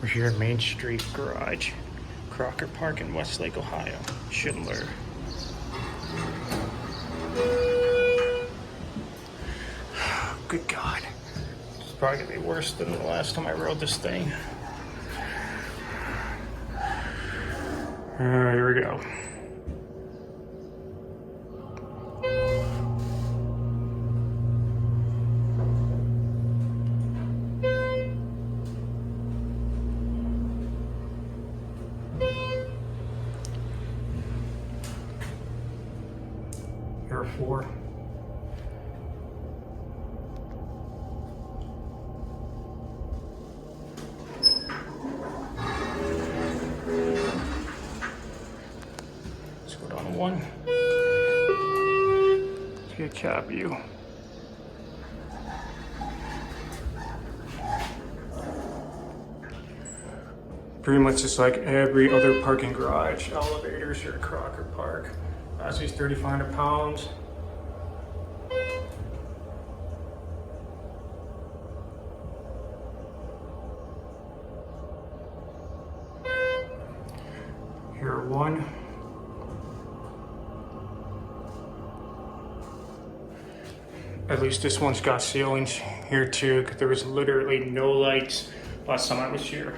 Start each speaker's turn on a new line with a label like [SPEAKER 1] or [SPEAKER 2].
[SPEAKER 1] We're here at Main Street Garage, Crocker Park in Westlake, Ohio. Schindler. Good God. It's probably gonna be worse than the last time I rode this thing. Here we go. Here are 4. Let's go down to 1. Let's get a cab view. Pretty much just like every other parking garage. Elevators here at Crocker Park. Capacity's 3,500 pounds. Here are 1. At least this one's got ceilings here too, because there was literally no lights last time I was here.